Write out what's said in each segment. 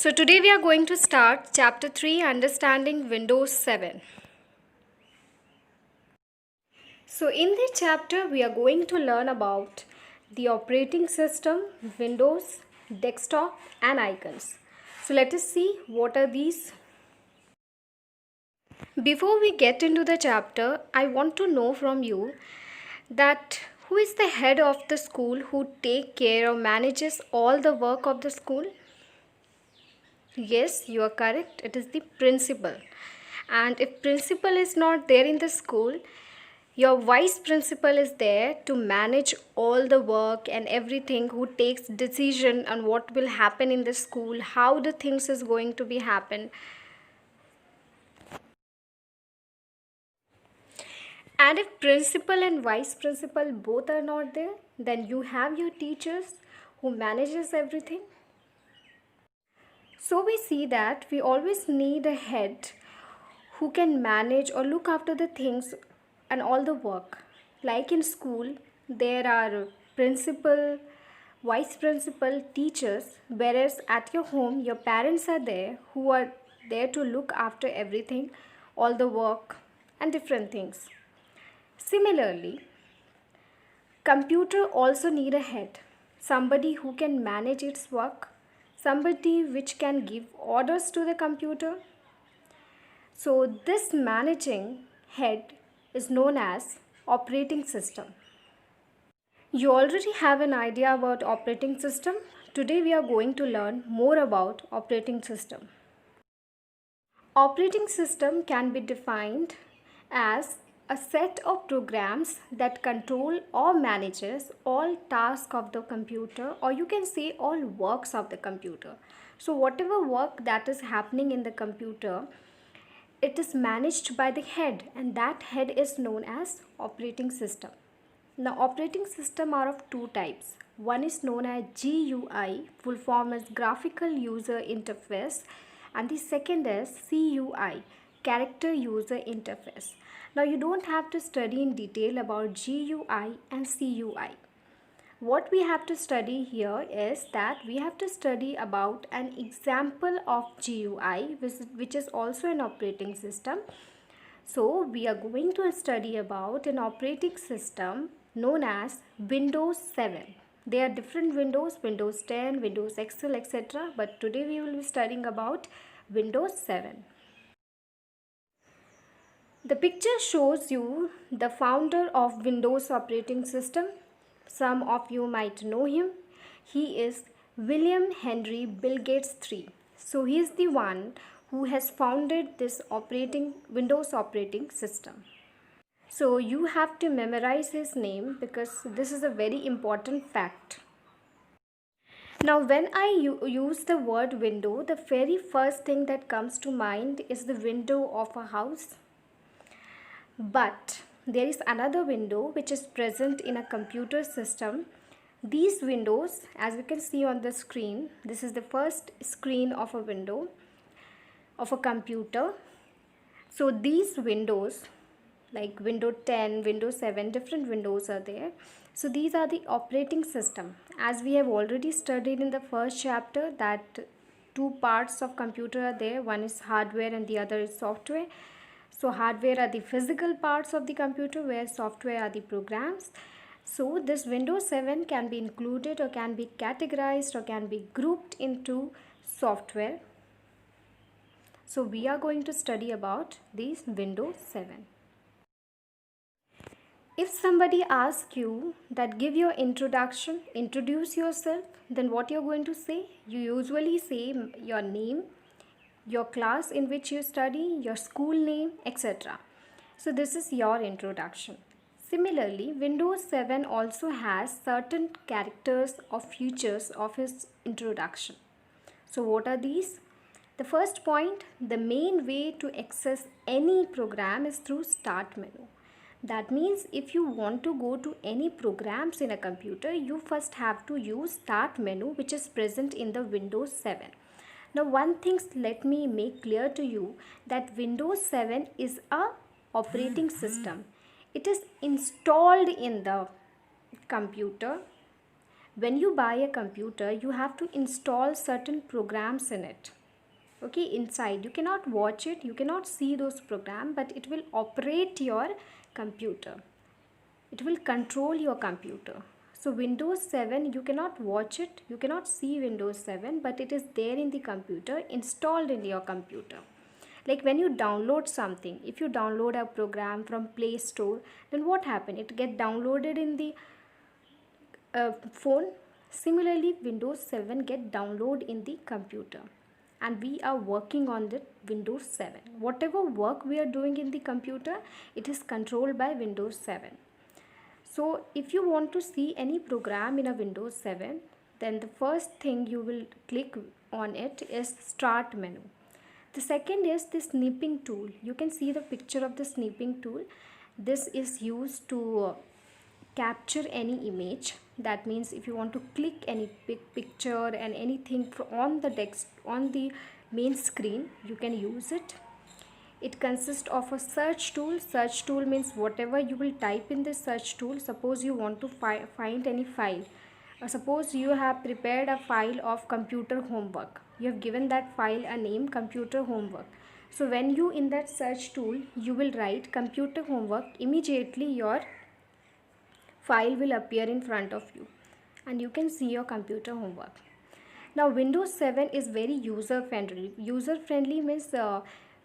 So today we are going to start chapter 3, understanding Windows 7. So in this chapter we are going to learn about the operating system, Windows, desktop and icons. So let us see what are these. Before we get into the chapter, I want to know from you that who is the head of the school who take care or manages all the work of the school? Yes, you are correct. It is the principal. And if principal is not there in the school, your vice principal is there to manage all the work and everything, who takes decision on what will happen in the school, how the things is going to be happen. And if principal and vice principal both are not there, then you have your teachers who manages everything. So we see that we always need a head who can manage or look after the things and all the work. Like in school, there are principal, vice principal, teachers, whereas at your home, your parents are there who are there to look after everything, all the work and different things. Similarly, computer also need a head, somebody who can manage its work, somebody which can give orders to the computer. So this managing head is known as operating system. You already have an idea about operating system. Today we are going to learn more about operating system. Operating system can be defined as a set of programs that control or manages all tasks of the computer, or you can say all works of the computer. So whatever work that is happening in the computer, it is managed by the head, and that head is known as operating system. Now operating system are of two types. One is known as GUI, full form as graphical user interface, and the second is CUI, character user interface. Now you don't have to study in detail about GUI and CUI. What we have to study here is that we have to study about an example of GUI, which is also an operating system. So we are going to study about an operating system known as Windows 7. There are different Windows, Windows 10, Windows XL, etc. But today we will be studying about Windows 7. The picture shows you the founder of Windows operating system. Some of you might know him. He is William Henry Bill Gates III. So he is the one who has founded this Windows operating system. So you have to memorize his name because this is a very important fact. Now when I use the word window, the very first thing that comes to mind is the window of a house. But there is another window which is present in a computer system. These windows, as you can see on the screen, this is the first screen of a window of a computer. So these windows, like Windows 10, Windows 7, different windows are there. So these are the operating system. As we have already studied in the first chapter that two parts of computer are there. One is hardware and the other is software. So hardware are the physical parts of the computer, where software are the programs. So this Windows 7 can be included or can be categorized or can be grouped into software. So we are going to study about these Windows 7. If somebody asks you that give your introduction, introduce yourself, then what you're going to say? You usually say your name, your class in which you study, your school name, etc. So this is your introduction. Similarly, Windows 7 also has certain characters or features of its introduction. So what are these? The first point, the main way to access any program is through Start menu. That means if you want to go to any programs in a computer, you first have to use Start menu, which is present in the Windows 7. Now one thing, let me make clear to you that Windows 7 is a operating system. It is installed in the computer, When you buy a computer, you have to install certain programs in it. Okay, inside you cannot watch it, you cannot see those programs, but it will operate your computer, it will control your computer. So Windows 7, you cannot watch it, you cannot see Windows 7, but it is there in the computer, installed in your computer. Like when you download something, if you download a program from Play Store, then what happen, it get downloaded in the phone. Similarly, Windows 7 get download in the computer, and we are working on the Windows 7. Whatever work we are doing in the computer, it is controlled by Windows 7. So if you want to see any program in a Windows 7, then the first thing you will click on it is Start menu. The second is the snipping tool. You can see the picture of the snipping tool. This is used to capture any image. That means if you want to click any picture and anything on the main screen, you can use it. It consists of a search tool. Search tool means whatever you will type in this search tool. Suppose you want to find any file. Suppose you have prepared a file of computer homework. You have given that file a name, computer homework. So when you in that search tool, you will write computer homework, immediately your file will appear in front of you and you can see your computer homework. Now Windows 7 is very user friendly. User friendly means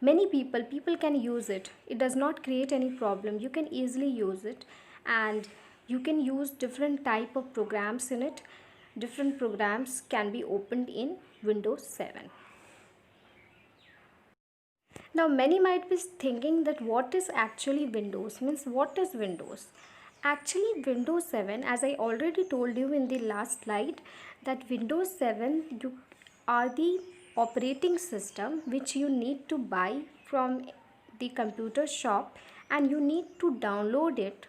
many people can use it. It does not create any problem. You can easily use it, and you can use different type of programs in it. Different programs can be opened in Windows 7. Now many might be thinking that what is actually Windows, means what is Windows. Actually Windows 7, as I already told you in the last slide, that Windows 7 are the operating system which you need to buy from the computer shop, and you need to download it.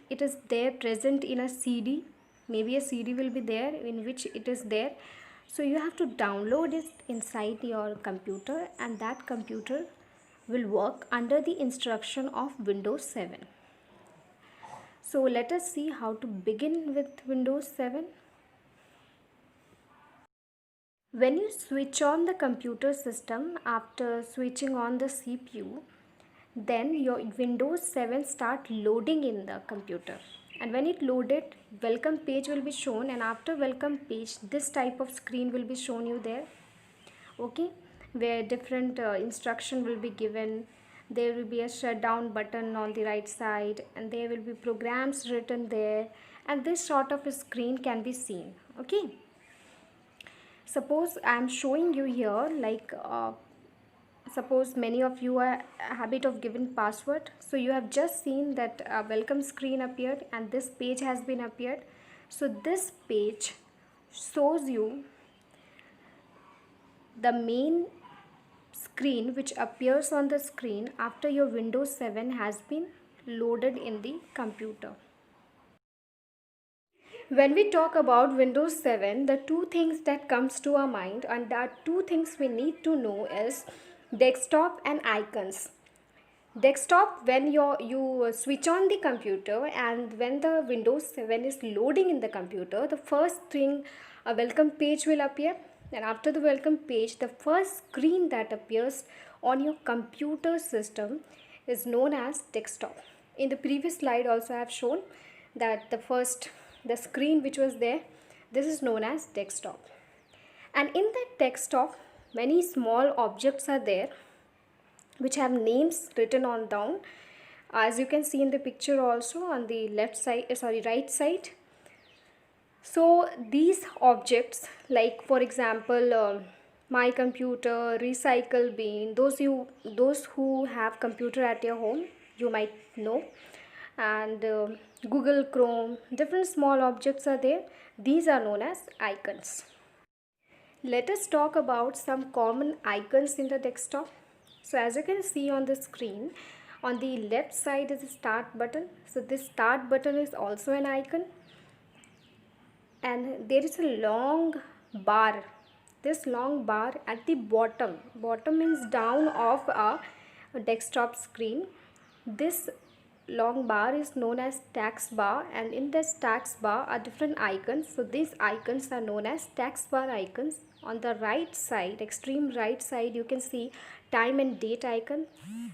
It is there present in a CD, maybe a CD will be there in which it is there. So you have to download it inside your computer, and that computer will work under the instruction of Windows 7. So let us see how to begin with Windows 7. When you switch on the computer system after switching on the CPU, then your Windows 7 start loading in the computer. And when it loaded, welcome page will be shown, and after welcome page, this type of screen will be shown you there. Okay, where different instruction will be given. There will be a shutdown button on the right side, and there will be programs written there, and this sort of a screen can be seen. Okay, suppose I am showing you here, like suppose many of you are a habit of giving password. So you have just seen that a welcome screen appeared and this page has been appeared. So this page shows you the main screen which appears on the screen after your Windows 7 has been loaded in the computer. When we talk about Windows 7, the two things that comes to our mind, and that two things we need to know, is desktop and icons. Desktop, when you switch on the computer and when the Windows 7 is loading in the computer, the first thing, a welcome page will appear, and after the welcome page, the first screen that appears on your computer system is known as desktop. In the previous slide also I have shown that the screen which was there, this is known as desktop. And in that desktop, many small objects are there which have names written on down, as you can see in the picture also on the right side. So these objects, like for example my computer, recycle bin, those who have computer at your home, you might know, and Google Chrome, different small objects are there. These are known as icons. Let us talk about some common icons in the desktop. So as you can see on the screen, on the left side is the start button. So this start button is also an icon, and there is a long bar. This long bar at the bottom means down of a desktop screen. This long bar is known as taskbar, and in this taskbar are different icons. So these icons are known as taskbar icons. On the right side, extreme right side, you can see time and date icon.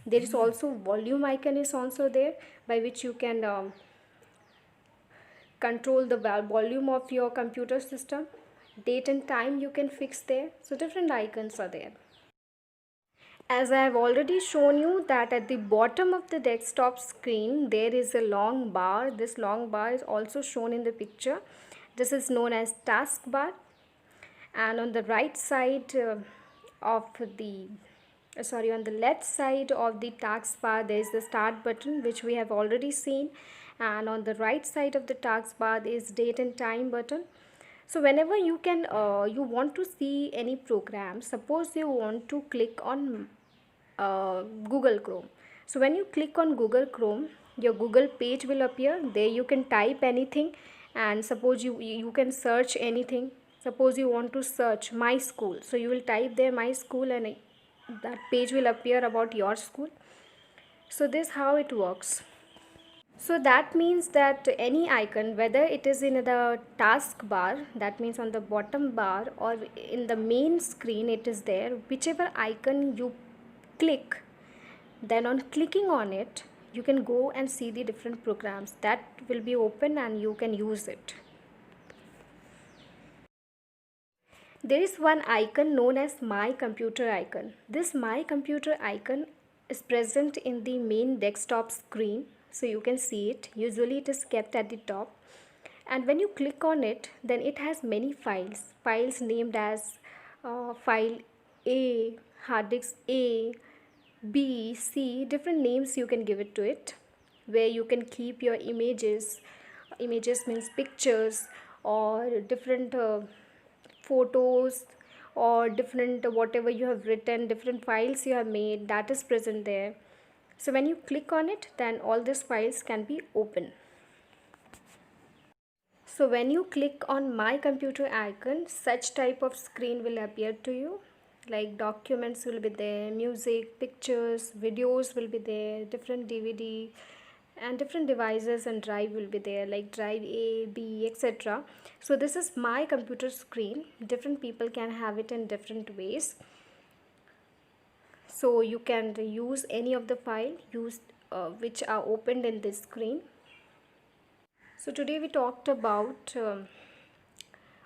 There is also volume icon is also there, by which you can control the volume of your computer system. Date and time you can fix there. So different icons are there. As I have already shown you that at the bottom of the desktop screen there is a long bar. This long bar is also shown in the picture. This is known as taskbar, and on the right side of the on the left side of the taskbar there is the start button, which we have already seen, and on the right side of the taskbar there is date and time button. So whenever you can you want to see any program, suppose you want to click on Google Chrome. So when you click on Google Chrome, your Google page will appear. There you can type anything, and suppose you can search anything. Suppose you want to search my school, so you will type there my school, and that page will appear about your school. So this how it works. So that means that any icon, whether it is in the taskbar, that means on the bottom bar, or in the main screen it is there, whichever icon you click, then on clicking on it you can go and see the different programs that will be open and you can use it. There is one icon known as my computer icon. This my computer icon is present in the main desktop screen, so you can see it. Usually it is kept at the top, and when you click on it, then it has many files named as file A, hard disk A, B, C, different names you can give it to it, where you can keep your images. Images means pictures, or different photos, or different whatever you have written, different files you have made, that is present there. So when you click on it, then all these files can be open. So when you click on my computer icon, such type of screen will appear to you, like documents will be there, music, pictures, videos will be there, different DVD and different devices and drive will be there, like drive A, B, etc. So this is my computer screen. Different people can have it in different ways. So you can use any of the file which are opened in this screen. So today we talked about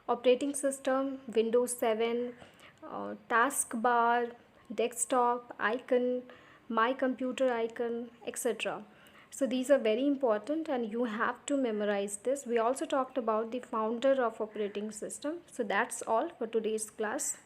operating system, Windows 7, taskbar, desktop icon, my computer icon, etc. So these are very important and you have to memorize this. We also talked about the founder of operating system. So that's all for today's class.